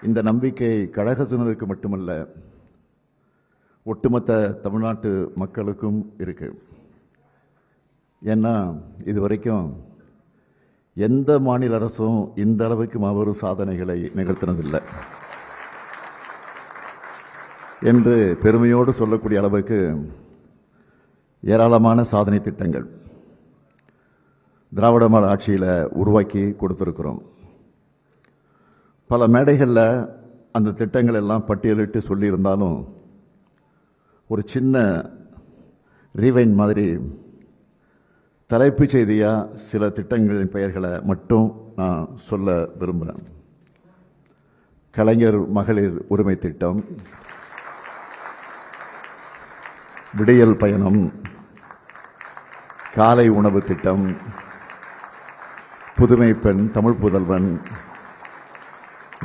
இந்த நம்பிக்கை கழகத்தினருக்கு மட்டுமல்ல, ஒட்டுமொத்த தமிழ்நாட்டு மக்களுக்கும் இருக்கு. ஏன்னா இதுவரைக்கும் எந்த மாநில அரசும் இந்த அளவுக்கு மாபெரும் சாதனைகளை நிகழ்த்தினதில்லை என்று பெருமையோடு சொல்லக்கூடிய அளவுக்கு ஏராளமான சாதனை திட்டங்கள் திராவிட மாடல் ஆட்சியில் உருவாக்கி கொடுத்துருக்கிறோம். பல மேடைகளில் அந்த திட்டங்கள் எல்லாம் பட்டியலிட்டு சொல்லியிருந்தாலும் ஒரு சின்ன ரீவைண்ட் மாதிரி தலைப்புச் செய்தியாக சில திட்டங்களின் பெயர்களை மட்டும் நான் சொல்ல விரும்புகிறேன். கலைஞர் மகளிர் உரிமை திட்டம், விடியல் பயணம், காலை உணவு திட்டம், புதுமை பெண், தமிழ் புதல்வன்,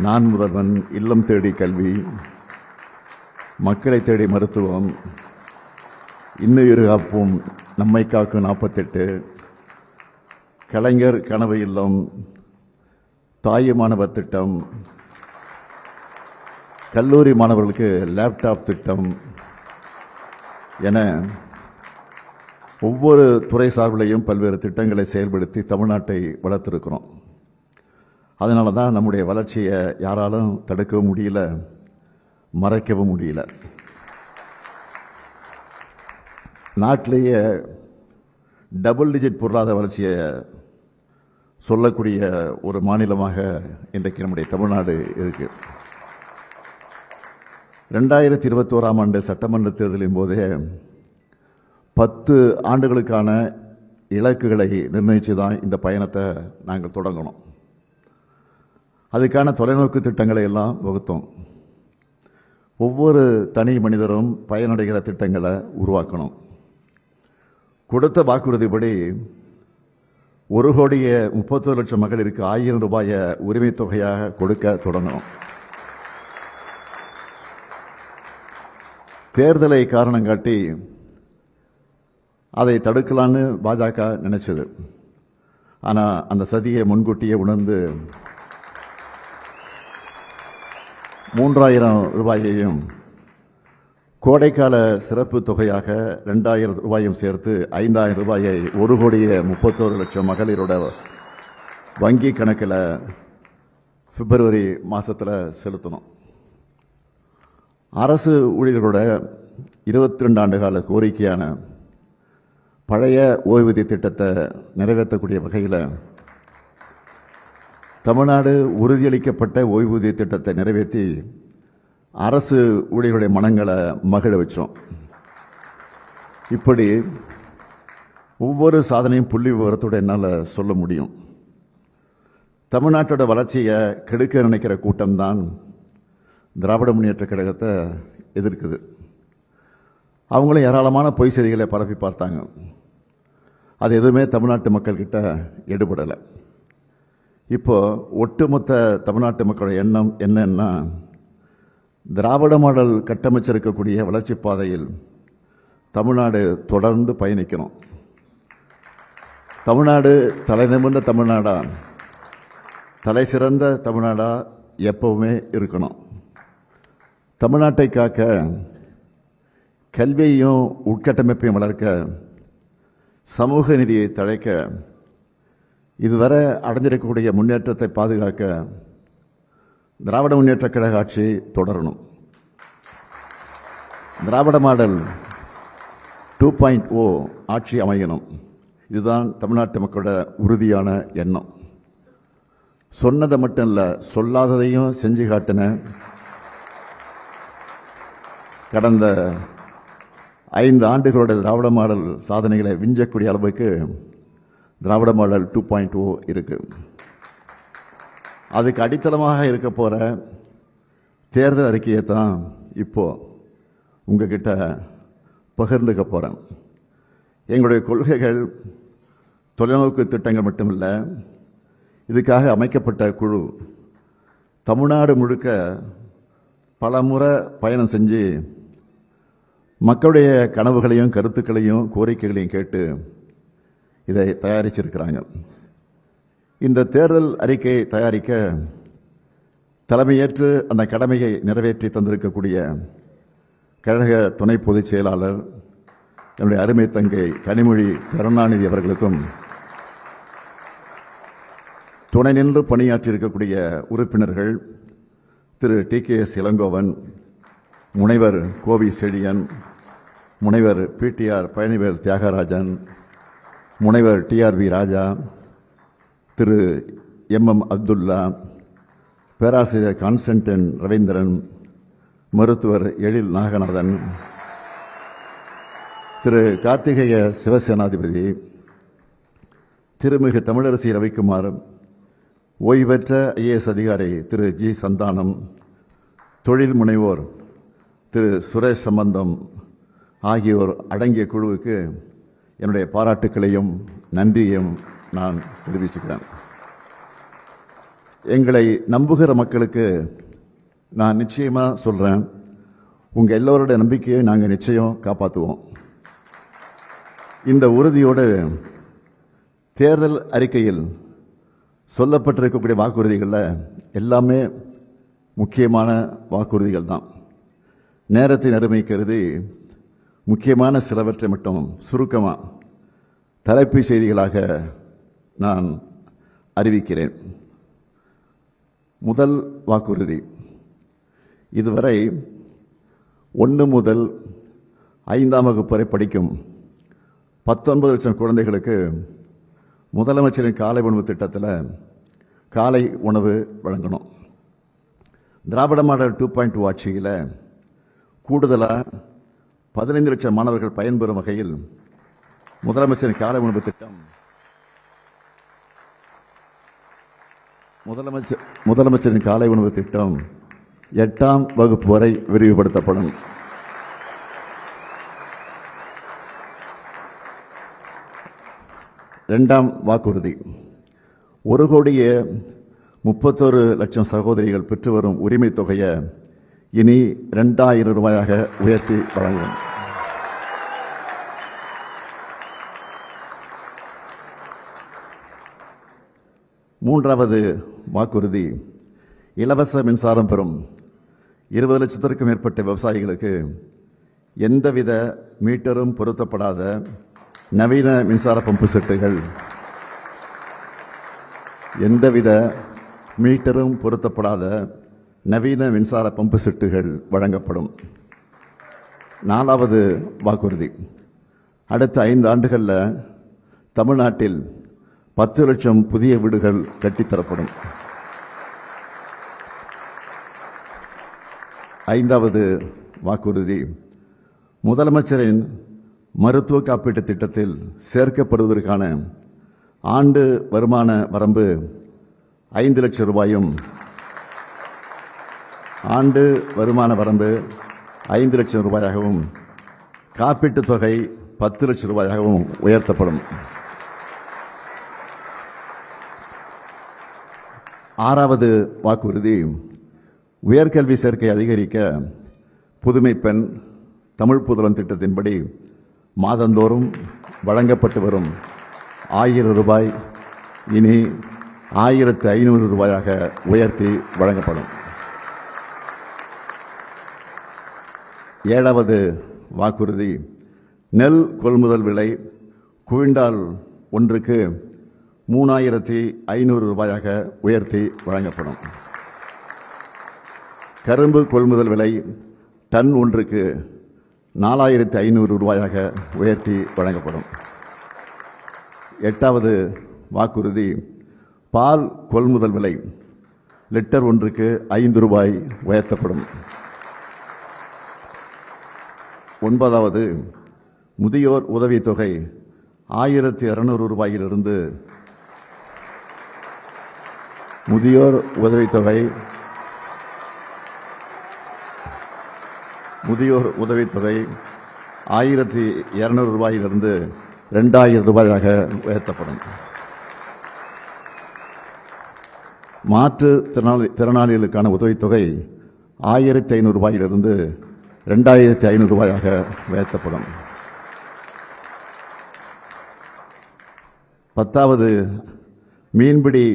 நான் முதல்வன், இல்லம் தேடி கல்வி, மக்களை தேடி மருத்துவம், இன்னுயிர் காப்போம், நம்மை காக்கும் 48, கலைஞர் கனவு இல்லம், தாய் மாணவர் திட்டம், கல்லூரி மாணவர்களுக்கு லேப்டாப் திட்டம் என ஒவ்வொரு துறை சார்பிலையும் பல்வேறு திட்டங்களை செயல்படுத்தி தமிழ்நாட்டை வளர்த்திருக்கிறோம். அதனால தான் நம்முடைய வளர்ச்சியை யாராலும் தடுக்கவும் முடியல, மறைக்கவும் முடியல. நாட்டிலேயே டபுள் டிஜிட் பொருளாதார வளர்ச்சியை சொல்லக்கூடிய ஒரு மாநிலமாக இன்றைக்கு நம்முடைய தமிழ்நாடு இருக்கு. 2021ஆம் ஆண்டு சட்டமன்ற தேர்தலின் போதே 10 ஆண்டுகளுக்கான இலக்குகளை நிர்ணயித்து தான் இந்த பயணத்தை நாங்கள் தொடங்கணும். அதுக்கான தொலைநோக்கு திட்டங்களை எல்லாம் வகுத்தோம். ஒவ்வொரு தனி மனிதரும் பயனடைகிற திட்டங்களை உருவாக்கணும். கொடுத்த வாக்குறுதிப்படி 1,31,00,000 மகளிருக்கு 1000 ரூபாயை உரிமை தொகையாக கொடுக்க தொடங்கணும். தேர்தலை காரணம் காட்டி அதை தடுக்கலான்னு பாஜக நினைச்சது. ஆனால் அந்த சதியை முன்கூட்டியே உணர்ந்து 3000 ரூபாயையும் கோடைக்கால சிறப்பு தொகையாக 2000 ரூபாயும் சேர்த்து 5000 ரூபாயை 1,31,00,000 மகளிரோட வங்கி கணக்கில் பிப்ரவரி மாதத்தில் செலுத்தணும். அரசு ஊழியர்களோட 22 ஆண்டுகால கோரிக்கையான பழைய ஓய்வூதிய திட்டத்தை நிறைவேற்றக்கூடிய வகையில் தமிழ்நாடு உறுதியளிக்கப்பட்ட ஓய்வூதிய திட்டத்தை நிறைவேற்றி அரசு ஊழியர்களுடைய மனங்களை மகிழ வச்சோம். இப்படி ஒவ்வொரு சாதனையும் புள்ளி விவரத்தோடு என்னால் சொல்ல முடியும். தமிழ்நாட்டோட வளர்ச்சியை கெடுக்க நினைக்கிற கூட்டம்தான் திராவிட முன்னேற்ற கழகத்தை எதிர்க்குது. அவங்களும் ஏராளமான பொய் செய்திகளை பரப்பி பார்த்தாங்க. அது எதுவுமே தமிழ்நாட்டு மக்கள்கிட்ட எடுபடலை. இப்போ ஒட்டுமொத்த தமிழ்நாட்டு மக்களோட எண்ணம் என்னன்னா, திராவிட மாடல் கட்டமைச்சிருக்கக்கூடிய வளர்ச்சி பாதையில் தமிழ்நாடு தொடர்ந்து பயணிக்கணும். தமிழ்நாடு தலை நிமிர்ந்த தமிழ்நாடா, தலை சிறந்த தமிழ்நாடா எப்பவுமே இருக்கணும். தமிழ்நாட்டை காக்க, கல்வியையும் உட்கட்டமைப்பையும் வளர்க்க, சமூக நீதியை தழைக்க, இதுவரை அடைஞ்சிருக்கக்கூடிய முன்னேற்றத்தை பாதுகாக்க திராவிட முன்னேற்ற கழக ஆட்சி தொடரணும். திராவிட மாடல் 2.0 ஆட்சி அமையணும். இதுதான் தமிழ்நாட்டு மக்களோட உறுதியான எண்ணம். சொன்னதை மட்டும் இல்லை, சொல்லாததையும் செஞ்சு காட்டின கடந்த 5 ஆண்டுகளோட திராவிட மாடல் சாதனைகளை விஞ்சக்கூடிய அளவுக்கு திராவிட மாடல் 2.0 இருக்கு. அதுக்கு அடித்தளமாக இருக்க போகிற தேர்தல் அறிக்கையை தான் இப்போ உங்ககிட்ட பகிர்ந்துக்க போகிறேன். எங்களுடைய கொள்கைகள், தொலைநோக்கு திட்டங்கள் மட்டுமில்லை, இதுக்காக அமைக்கப்பட்ட குழு தமிழ்நாடு முழுக்க பல முறை பயணம் செஞ்சு மக்களுடைய கனவுகளையும் கருத்துக்களையும் கோரிக்கைகளையும் கேட்டு இதை தயாரிச்சிருக்கிறாங்க. இந்த தேர்தல் அறிக்கை தயாரிக்க தலைமையேற்று அந்த கடமையை நிறைவேற்றி தந்திருக்கக்கூடிய கழக துணை பொதுச் செயலாளர் என்னுடைய அருமை தங்கை கனிமொழி கருணாநிதி அவர்களுக்கும், துணை நின்று பணியாற்றியிருக்கக்கூடிய உறுப்பினர்கள் திரு TKS இளங்கோவன், முனைவர் கோவி செழியன், முனைவர் PTR பழனிவேல் தியாகராஜன், முனைவர் TRV ராஜா, திரு MM அப்துல்லா, பேராசிரியர் கான்ஸ்டன்டின் ரவீந்திரன், மருத்துவர் எழில் நாகநாதன், திரு கார்த்திகேய சிவசேனாதிபதி, திருமிகு தமிழரசி ரவிக்குமார், ஓய்வு பெற்ற IAS அதிகாரி திரு G சந்தானம், தொழில் முனைவோர் திரு சுரேஷ் சம்பந்தம் ஆகியோர் அடங்கிய குழுவுக்கு என்னுடைய பாராட்டுக்களையும் நன்றியையும் நான் தெரிவிச்சுக்கிறேன். எங்களை நம்புகிற மக்களுக்கு நான் நிச்சயமாக சொல்கிறேன், உங்கள் எல்லோருடைய நம்பிக்கையை நாங்கள் நிச்சயம் காப்பாற்றுவோம். இந்த உறுதியோடு தேர்தல் அறிக்கையில் சொல்லப்பட்டிருக்கக்கூடிய வாக்குறுதிகளில் எல்லாமே முக்கியமான வாக்குறுதிகள் தான். நேரத்தின் அருமை கருதி முக்கியமான சிலவற்றை மட்டும் சுருக்கமாக தலைப்பு செய்திகளாக நான் அறிவிக்கிறேன். முதல் வாக்குறுதி, இதுவரை 1 முதல் 5ஆம் வகுப்பு வரை படிக்கும் 19 லட்சம் குழந்தைகளுக்கு முதலமைச்சரின் காலை உணவு திட்டத்தில் காலை உணவு வழங்கணும். திராவிட மாடல் 2.2 ஆட்சியில் கூடுதலாக 15 லட்சம் மாணவர்கள் பயன்பெறும் வகையில் முதலமைச்சரின் காலை உணவு திட்டம் முதலமைச்சரின் காலை உணவு திட்டம் 8ஆம் வகுப்பு வரை விரிவுபடுத்தப்படும். இரண்டாம் வாக்குறுதி, 1,31,00,000 சகோதரிகள் பெற்று வரும் உரிமை தொகையை இனி 2,000 ரூபாயாக உயர்த்தி வழங்கும். மூன்றாவது வாக்குறுதி, இலவச மின்சாரம் பெறும் 20 லட்சத்திற்கும் மேற்பட்ட விவசாயிகளுக்கு எந்தவித மீட்டரும் பொருத்தப்படாத நவீன மின்சார பம்பு செட்டுகள் வழங்கப்படும். நாலாவது வாக்குறுதி, அடுத்த 5 ஆண்டுகளில் தமிழ்நாட்டில் 10 லட்சம் புதிய வீடுகள் கட்டித்தரப்படும். 5வது வாக்குறுதி, முதலமைச்சரின் மருத்துவ காப்பீட்டு திட்டத்தில் சேர்க்கப்படுவதற்கான ஆண்டு வருமான வரம்பு 5 லட்சம் ரூபாயும், ஆண்டு வருமான வரம்பு 5 லட்சம் ரூபாயாகவும், காப்பீட்டுத் தொகை 10 லட்சம் ரூபாயாகவும் உயர்த்தப்படும். 6வது வாக்குறுதி, உயர்கல்வி சேர்க்கை அதிகரிக்க புதுமை பெண் தமிழ் புதல்வன் திட்டத்தின்படி மாதந்தோறும் வழங்கப்பட்டு வரும் 1000 ரூபாய் இனி 1500 ரூபாயாக உயர்த்தி வழங்கப்படும். 7வது வாக்குறுதி, நெல் கொள்முதல் விலை குவிண்டால் ஒன்றுக்கு 3,500 ரூபாயாக உயர்த்தி வழங்கப்படும். கரும்பு கொள்முதல் விலை டன் ஒன்றுக்கு 4,500 ரூபாயாக உயர்த்தி வழங்கப்படும். 8வது வாக்குறுதி, பால் கொள்முதல் விலை லிட்டர் ஒன்றுக்கு 5 ரூபாய் உயர்த்தப்படும். 9வது, முதியோர் உதவித்தொகை 1,200 ரூபாயிலிருந்து முதியோர் உதவித்தொகை 1,200 ரூபாயிலிருந்து 2,000 ரூபாயாக உயர்த்தப்படும். மாற்றுத்திறனாளிகளுக்கான உதவித்தொகை 1,500 ரூபாயிலிருந்து 2,500 ரூபாயாக உயர்த்தப்படும். 10வது, மீன்பிடி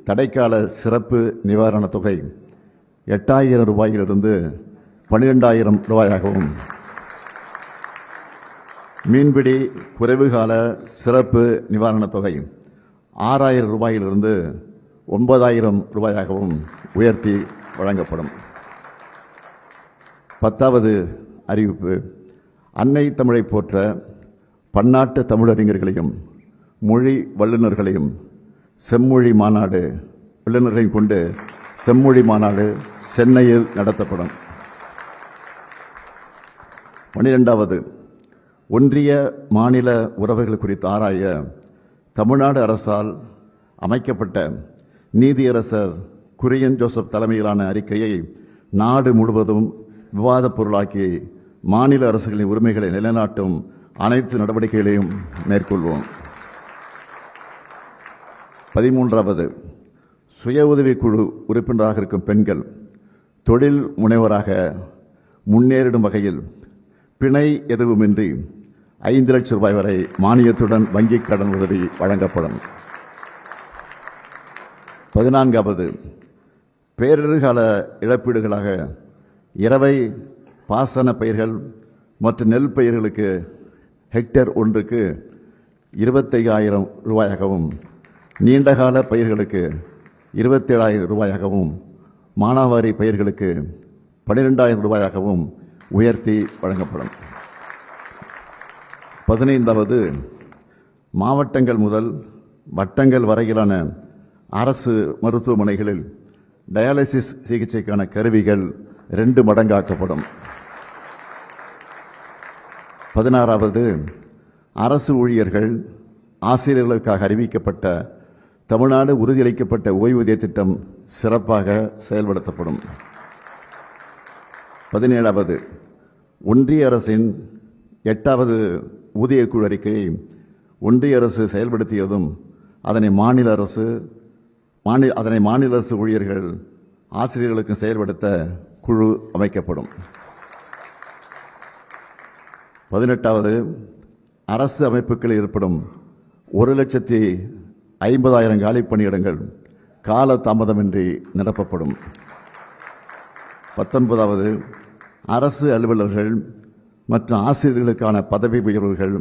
தடைக்கால சிறப்பு நிவாரணத் தொகை 8,000 ரூபாயிலிருந்து 12,000 ரூபாயாகவும், மீன்பிடி குறைவுகால சிறப்பு நிவாரணத் தொகை 6,000 ரூபாயிலிருந்து 9,000 ரூபாயாகவும் உயர்த்தி வழங்கப்படும். 10வது அறிவிப்பு. அன்னை தமிழை போற்ற பன்னாட்டு தமிழறிஞர்களையும் மொழி வல்லுநர்களையும் செம்மொழி மாநாடு வல்லுநர்களையும் கொண்டு செம்மொழி மாநாடு சென்னையில் நடத்தப்படும். 12வது ஒன்றிய மாநில உறவுகள் குறித்து ஆராய தமிழ்நாடு அரசால் அமைக்கப்பட்ட நீதியரசர் குரியன் ஜோசப் தலைமையிலான அறிக்கையை நாடு முழுவதும் விவாதப் பொருளாக்கி மாநில அரசுகளின் உரிமைகளை நிலைநாட்டும் அனைத்து நடவடிக்கைகளையும் மேற்கொள்வோம். 13வது சுய உதவிக்குழு உறுப்பினராக இருக்கும் பெண்கள் தொழில் முனைவராக முன்னேறிடும் வகையில் பிணை எதுவுமின்றி 5 லட்சம் ரூபாய் வரை மானியத்துடன் வங்கிக் கடன் உதவி வழங்கப்படும். 14வது பேரிடர்கால இழப்பீடுகளாக இரவை பாசன பயிர்கள் மற்றும் நெல் பயிர்களுக்கு ஹெக்டேர் ஒன்றுக்கு 25,000 ரூபாயாகவும், நீண்டகால பயிர்களுக்கு 27,000 ரூபாயாகவும், மானாவாரி பயிர்களுக்கு 12,000 ரூபாயாகவும் உயர்த்தி வழங்கப்படும். 15வது மாவட்டங்கள் முதல் வட்டங்கள் வரையிலான அரசு மருத்துவமனைகளில் டயாலிசிஸ் சிகிச்சைக்கான கருவிகள் 2 மடங்காக்கப்படும். 16வது அரசு ஊழியர்கள் ஆசிரியர்களுக்காக அறிவிக்கப்பட்ட தமிழ்நாடு உறுதியளிக்கப்பட்ட ஓய்வூதிய திட்டம் சிறப்பாக செயல்படுத்தப்படும். 17வது ஒன்றிய அரசின் 8வது ஊதியக்குழு அறிக்கையை ஒன்றிய அரசு செயல்படுத்தியதும் அதனை மாநில அரசு ஊழியர்கள் ஆசிரியர்களுக்கு செயல்படுத்த குழு அமைக்கப்படும். 18வது அரசு அமைப்புகளில் ஏற்படும் 1,50,000 காலி பணியிடங்கள் கால தாமதமின்றி நிரப்பப்படும். 19வது அரசு அலுவலர்கள் மற்றும் ஆசிரியர்களுக்கான பதவி உயர்வுகள்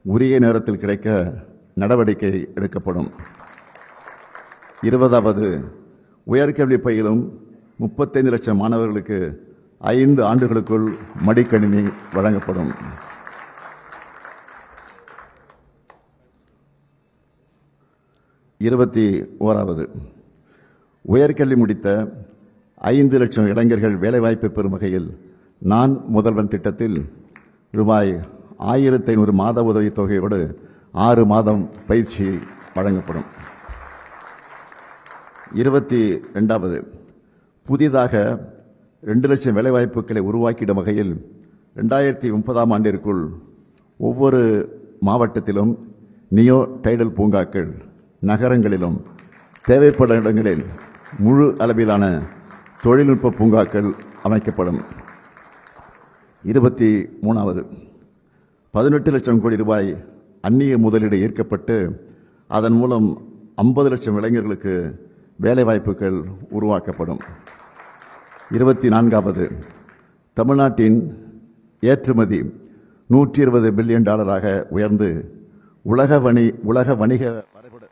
உரிய நேரத்தில் கிடைக்க நடவடிக்கை எடுக்கப்படும். 20வது உயர்கல்வி பயிலும் 35 லட்சம் மாணவர்களுக்கு 5 ஆண்டுகளுக்குள் மடிக்கணினி வழங்கப்படும். 21வது உயர்கல்வி முடித்த 5 லட்சம் இளைஞர்கள் வேலைவாய்ப்பு பெறும் வகையில் நான் முதல்வன் திட்டத்தில் ரூபாய் 1,500 மாத உதவித் தொகையோடு 6 மாதம் பயிற்சி வழங்கப்படும். 22வது புதிதாக 2 லட்சம் வேலைவாய்ப்புகளை உருவாக்கிடும் வகையில் 2030ஆம் ஆண்டிற்குள் ஒவ்வொரு மாவட்டத்திலும் நியோ டைடல் பூங்காக்கள், நகரங்களிலும் தேவைப்படும் இடங்களில் முழு அளவிலான தொழில்நுட்ப பூங்காக்கள் அமைக்கப்படும். 23வது 18 லட்சம் கோடி ரூபாய் அந்நிய முதலீடு ஈர்க்கப்பட்டு அதன் மூலம் 50 லட்சம் இளைஞர்களுக்கு வேலைவாய்ப்புகள் உருவாக்கப்படும். 24வது தமிழ்நாட்டின் ஏற்றுமதி $120 பில்லியன் உயர்ந்து உலக வணிக வரைபட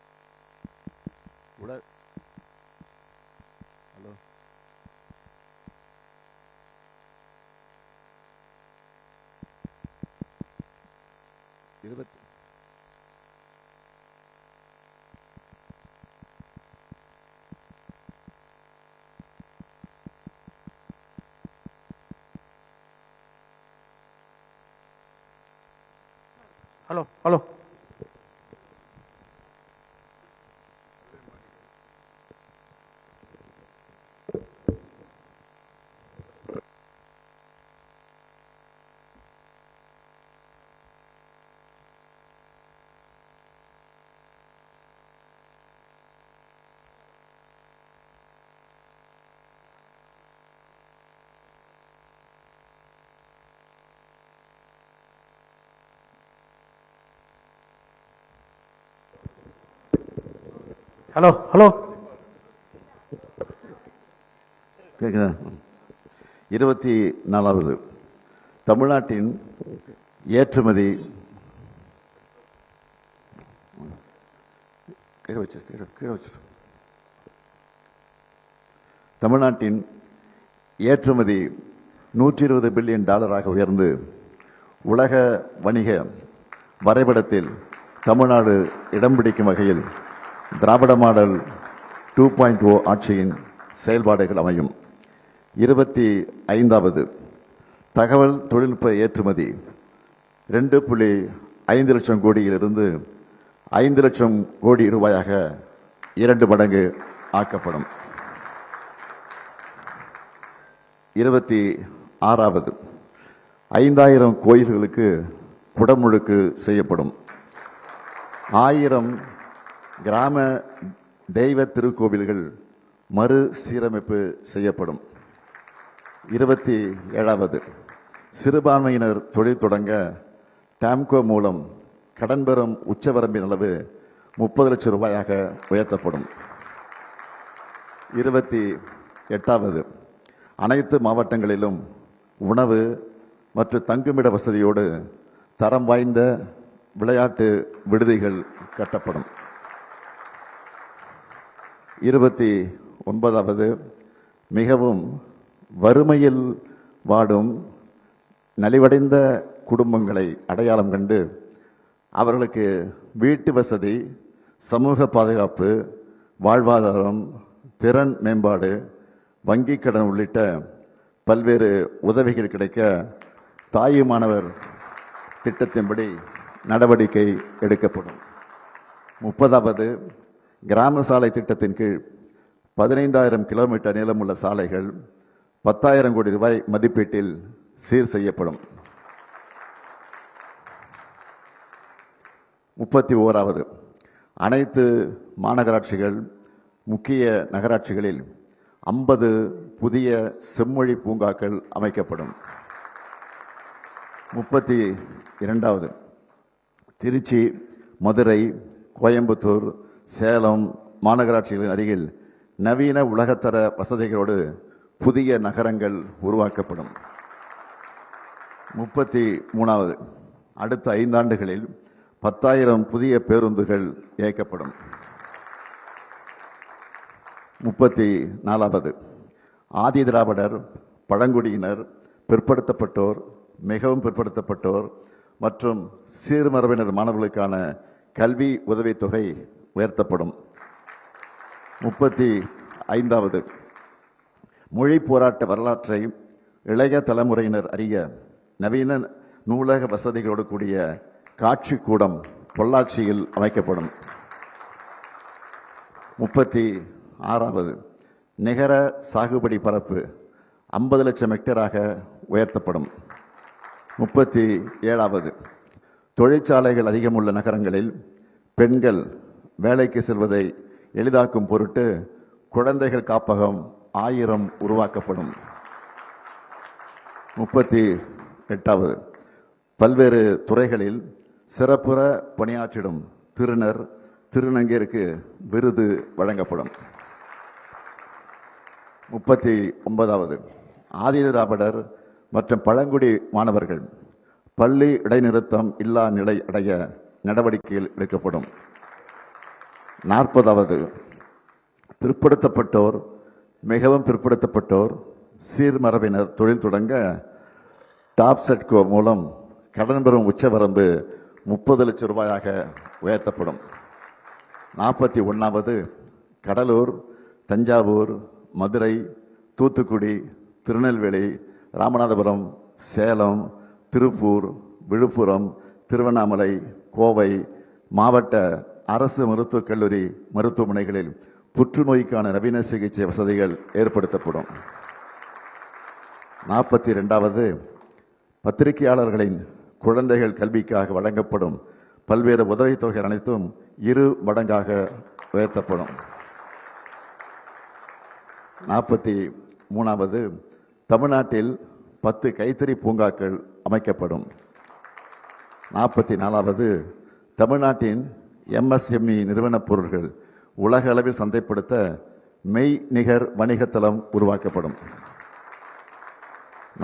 ஹலோ ஹலோ ஹலோ ஹலோ கேட்குதா? 24வது, தமிழ்நாட்டின் ஏற்றுமதி தமிழ்நாட்டின் ஏற்றுமதி $120 பில்லியன் உயர்ந்து உலக வணிக வரைபடத்தில் தமிழ்நாடு இடம் பிடிக்கும் வகையில் திராவிட மாடல் 2.0 ஆட்சியின் செயல்பாடுகள் அமையும். 25வது, தகவல் தொழில்நுட்ப ஏற்றுமதி 2.5 லட்சம் கோடியிலிருந்து 5 லட்சம் கோடி ரூபாயாக 2 மடங்கு ஆக்கப்படும். 26வது, 5000 கோயில்களுக்கு குடமுழுக்கு செய்யப்படும். 1000 கிராம தெய்வ திருக்கோவில்கள் மறுசீரமைப்பு செய்யப்படும். 27வது, சிறுபான்மையினர் தொழில் தொடங்க டாம்கோ மூலம் கடன் பெறும் உச்சவரம்பின் அளவு 30 லட்சம் ரூபாயாக உயர்த்தப்படும். 28வது, அனைத்து மாவட்டங்களிலும் உணவு மற்றும் தங்குமிட வசதியோடு தரம் வாய்ந்த விளையாட்டு விடுதிகள் கட்டப்படும். 29வது, மிகவும் வறுமையில் வாடும் நலிவடைந்த குடும்பங்களை அடையாளம் கண்டு அவர்களுக்கு வீட்டு வசதி, சமூக பாதுகாப்பு, வாழ்வாதாரம், திறன் மேம்பாடு, வங்கி கடன் உள்ளிட்ட பல்வேறு உதவிகள் கிடைக்க தாயுமானவர் திட்டத்தின்படி நடவடிக்கை எடுக்கப்படும். 30வது, கிராம சாலை திட்டத்தின் கீழ் 15,000 கிலோமீட்டர் நீளமுள்ள சாலைகள் 10,000 கோடி ரூபாய் மதிப்பீட்டில் சீர் செய்யப்படும். 31வது, அனைத்து மாநகராட்சிகள், முக்கிய நகராட்சிகளில் 50 புதிய செம்மொழி பூங்காக்கள் அமைக்கப்படும். 32வது, திருச்சி, மதுரை, கோயம்புத்தூர், சேலம் மாநகராட்சிகளின் அருகில் நவீன உலகத்தர வசதிகளோடு புதிய நகரங்கள் உருவாக்கப்படும். 33வது, அடுத்த 5 ஆண்டுகளில் 10,000 புதிய பேருந்துகள் இயக்கப்படும். 34வது, ஆதி திராவிடர், பழங்குடியினர், பிற்படுத்தப்பட்டோர், மிகவும் பிற்படுத்தப்பட்டோர் மற்றும் சீர்மரபினர் மாணவர்களுக்கான கல்வி உதவித்தொகை உயர்த்தப்படும். 35வது, மொழி போராட்ட வரலாற்றை இளைய தலைமுறையினர் அறிய நவீன நூலக வசதிகளோடு கூடிய காட்சி கூடம் பொள்ளாச்சியில் அமைக்கப்படும். 36வது, நிகர சாகுபடி பரப்பு 50 லட்சம் ஹெக்டேராக உயர்த்தப்படும். 37வது, தொழிற்சாலைகள் அதிகமுள்ள நகரங்களில் பெண்கள் வேலைக்கு செல்வதை எளிதாக்கும் பொருட்டு குழந்தைகள் காப்பகம் 1000 உருவாக்கப்படும். 38வது, பல்வேறு துறைகளில் சிறப்புற பணியாற்றிடும் திருநர், திருநங்கையருக்கு விருது வழங்கப்படும். 39வது, ஆதி திராவிடர் மற்றும் பழங்குடி மாணவர்கள் பள்ளி இடைநிறுத்தம் இல்லா நிலை அடைய நடவடிக்கைகள் எடுக்கப்படும். 40வது, பிற்படுத்தப்பட்டோர், மிகவும் பிற்படுத்தப்பட்டோர், சீர்மரபினர் தொழில் தொடங்க டாப்செட்கோ மூலம் கடன் பெறும் உச்சவரம்பு 30 லட்சம் ரூபாயாக உயர்த்தப்படும். 41வது, கடலூர், தஞ்சாவூர், மதுரை, தூத்துக்குடி, திருநெல்வேலி, ராமநாதபுரம், சேலம், திருப்பூர், விழுப்புரம், திருவண்ணாமலை, கோவை மாவட்ட அரசு மருத்துவக் கல்லூரி மருத்துவமனைகளில் புற்றுநோய்க்கான நவீன சிகிச்சை வசதிகள் ஏற்படுத்தப்படும். 42வது, பத்திரிகையாளர்களின் குழந்தைகள் கல்விக்காக வழங்கப்படும் பல்வேறு உதவித்தொகை அனைத்தும் 2 மடங்காக உயர்த்தப்படும். 43வது, தமிழ்நாட்டில் 10 கைத்தறி பூங்காக்கள் அமைக்கப்படும். 44வது, தமிழ்நாட்டின் MSME நிறுவனப் பொருட்கள் உலக அளவில் சந்தைப்படுத்த மெய்நிகர் வணிகத்தளம் உருவாக்கப்படும்.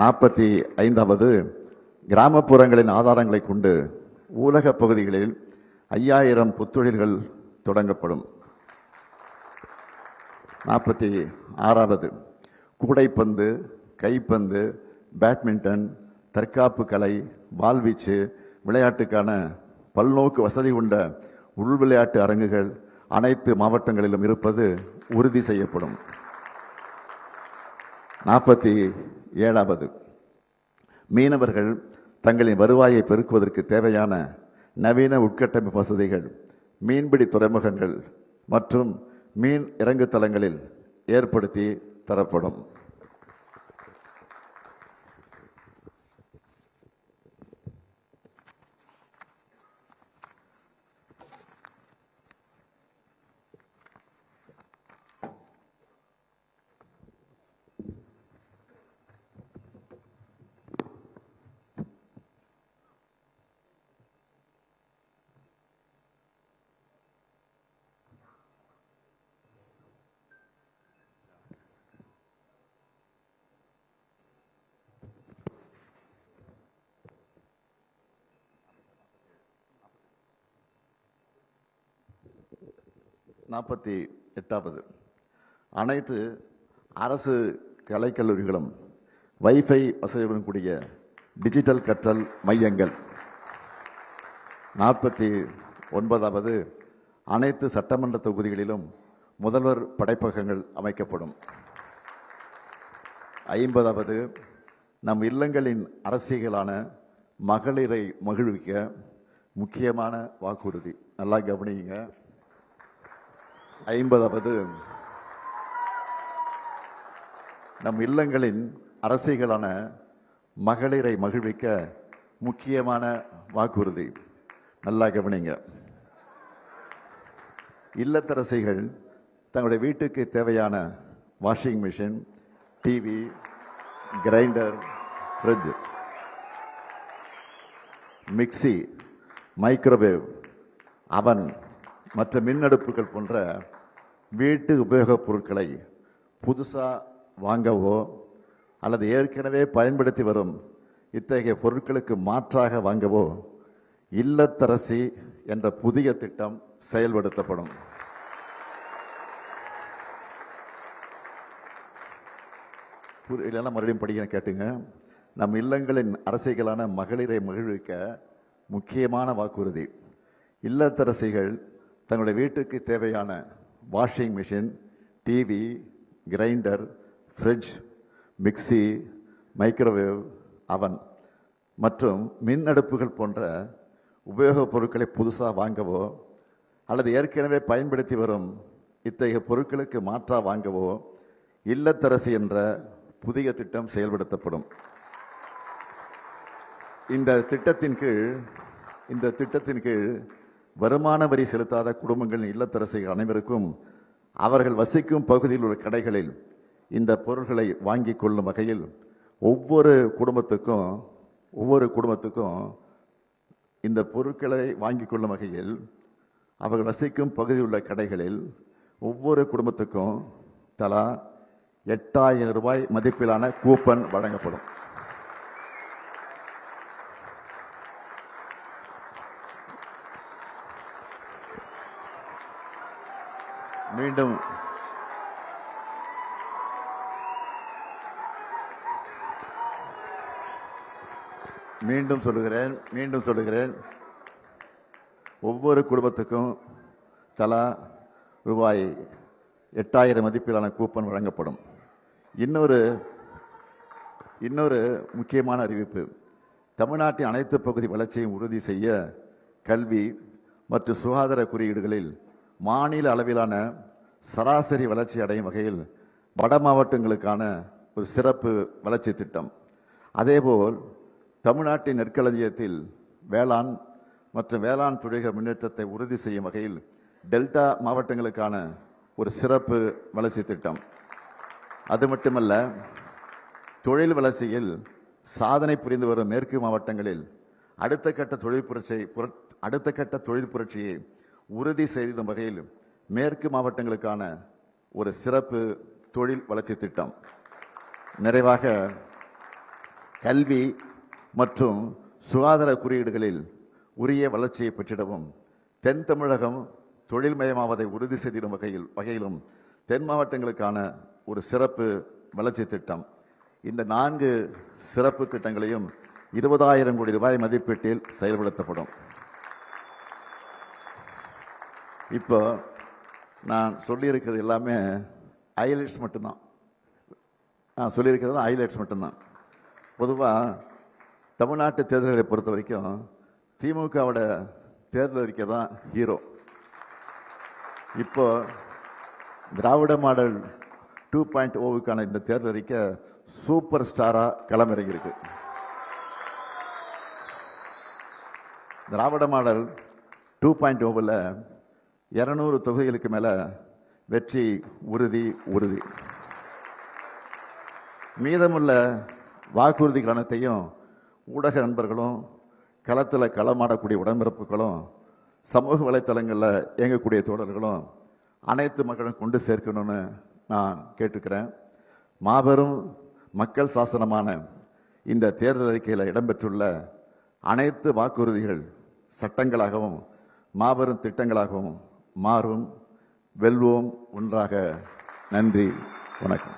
45வது கிராமப்புறங்களின் ஆதாரங்களை கொண்டு ஊரக பகுதிகளில் 5000 புத்தொழில்கள் தொடங்கப்படும். 46வது கூடைப்பந்து, கைப்பந்து, பேட்மிண்டன், தற்காப்பு கலை, வாள்வீச்சு விளையாட்டுக்கான பல்நோக்கு வசதி கொண்ட உள் விளையாட்டு அரங்குகள் அனைத்து மாவட்டங்களிலும் இருப்பது உறுதி செய்யப்படும். 47வது மீனவர்கள் தங்களின் வருவாயை பெருக்குவதற்கு தேவையான நவீன உட்கட்டமைப்பு வசதிகள் மீன்பிடி துறைமுகங்கள் மற்றும் மீன் இறங்கு தளங்களில் ஏற்படுத்தி தரப்படும். நாற்பத்தி 48வது அனைத்து அரசு கலைக்கல்லூரிகளும் வைஃபை வசதியுடன் கூடிய டிஜிட்டல் கற்றல் மையங்கள். 49வது அனைத்து சட்டமன்ற தொகுதிகளிலும் முதல்வர் படைப்பகங்கள் அமைக்கப்படும். 50வது நம் இல்லங்களின் அரசியலான மகளிரை மகிழ்விக்க முக்கியமான வாக்குறுதி. நல்லா கவனிங்க. 50வது நம் இல்லங்களின் அரசியலான மகளிரை மகிழ்விக்க முக்கியமான வாக்குறுதி. நல்லா கவனிங்க. இல்லத்தரசிகள் தங்களுடைய வீட்டுக்கு தேவையான washing machine, TV, grinder, fridge, mixie, microwave, அவன் மற்ற மின்னடுப்புகள் போன்ற வீட்டு உபயோகப் பொருட்களை புதுசாக வாங்கவோ அல்லது ஏற்கனவே பயன்படுத்தி வரும் இத்தகைய பொருட்களுக்கு மாற்றாக வாங்கவோ இல்லத்தரசி என்ற புதிய திட்டம் செயல்படுத்தப்படும். இல்லைன்னா மறுபடியும் படிக்க கேட்டுங்க. நம் இல்லங்களின் அரசியலான மகளிரை மகிழ்விக்க முக்கியமான வாக்குறுதி. இல்லத்தரசிகள் தங்களுடைய வீட்டுக்கு தேவையான washing machine, TV, grinder, fridge, mixie, microwave, அவன் மற்றும் மின் அடுப்புகள் போன்ற உபயோகப் பொருட்களை புதுசாக வாங்கவோ அல்லது ஏற்கனவே பயன்படுத்தி வரும் இத்தகைய பொருட்களுக்கு மாற்றாக வாங்கவோ இல்லத்தரசி என்ற புதிய திட்டம் செயல்படுத்தப்படும். இந்த திட்டத்தின் கீழ் வருமான வரி செலுத்தாத குடும்பங்களின் இல்லத்தரசிகள் அனைவருக்கும் அவர்கள் வசிக்கும் பகுதியில் உள்ள கடைகளில் இந்த பொருட்களை வாங்கி கொள்ளும் வகையில் ஒவ்வொரு குடும்பத்துக்கும் இந்த பொருட்களை வாங்கி கொள்ளும் வகையில் அவர்கள் வசிக்கும் பகுதியில் உள்ள கடைகளில் ஒவ்வொரு குடும்பத்துக்கும் தலா 8000 ரூபாய் மதிப்பிலான கூப்பன் வழங்கப்படும். மீண்டும் சொல்லுகிறேன், ஒவ்வொரு குடும்பத்துக்கும் தலா ரூபாய் 8000 மதிப்பிலான கூப்பன் வழங்கப்படும். இன்னொரு முக்கியமான அறிவிப்பு. தமிழ்நாட்டின் அனைத்து பகுதி வளர்ச்சியை உறுதி செய்ய கல்வி மற்றும் சுகாதார குறியீடுகளில் மாநில அளவிலான சராசரி வளர்ச்சி அடையும் வகையில் வட மாவட்டங்களுக்கான ஒரு சிறப்பு வளர்ச்சி திட்டம். அதேபோல் தமிழ்நாட்டின் நெற்களஞ்சியத்தில் வேளாண் மற்றும் வேளாண் தொழில்கள் முன்னேற்றத்தை உறுதி செய்யும் வகையில் டெல்டா மாவட்டங்களுக்கான ஒரு சிறப்பு வளர்ச்சி திட்டம். அது மட்டுமல்ல, தொழில் வளர்ச்சியில் சாதனை புரிந்து வரும் மேற்கு மாவட்டங்களில் அடுத்த கட்ட தொழில் புரட்சியை உறுதி செய்யும் வகையில் மேற்கு மாவட்டங்களுக்கான ஒரு சிறப்பு தொழில் வளர்ச்சி திட்டம். நிறைவாக கல்வி மற்றும் சுகாதார குறியீடுகளில் உரிய வளர்ச்சியை பெற்றிடவும் தென் தமிழகம் தொழில்மயமாவதை உறுதி செய்திடும் வகையிலும் தென் மாவட்டங்களுக்கான ஒரு சிறப்பு வளர்ச்சி திட்டம். இந்த 4 சிறப்பு திட்டங்களையும் 20,000 கோடி ரூபாய் மதிப்பீட்டில் செயல்படுத்தப்படும். இப்போ நான் சொல்லியிருக்கிறது எல்லாமே ஹைலைட்ஸ் மட்டும்தான். நான் சொல்லியிருக்கிறது ஹைலைட்ஸ் மட்டும்தான். பொதுவாக தமிழ்நாட்டு தேர்தல்களை பொறுத்த வரைக்கும் திமுகவோட தேர்தல் அறிக்கை தான் ஹீரோ. இப்போ திராவிட மாடல் 2.0க்கான இந்த தேர்தல் அறிக்கை சூப்பர் ஸ்டாராக களமிறங்கியிருக்கு. திராவிட மாடல் 2.0ல் 200 தொகுதிகளுக்கு மேலே வெற்றி உறுதி. மீதமுள்ள வாக்குறுதி கணத்தையும் ஊடக நண்பர்களும் களத்தில் களமாடக்கூடிய உடன்பிறப்புகளும் சமூக வலைத்தளங்களில் இயங்கக்கூடிய தோழர்களும் அனைத்து மக்களும் கொண்டு சேர்க்கணும்னு நான் கேட்டுக்கிறேன். மாபெரும் மக்கள் சாசனமான இந்த தேர்தல் அறிக்கையில் இடம்பெற்றுள்ள அனைத்து வாக்குறுதிகள் சட்டங்களாகவும் மாபெரும் திட்டங்களாகவும் மாறும். வெல்வோம் ஒன்றாக. நன்றி, வணக்கம்.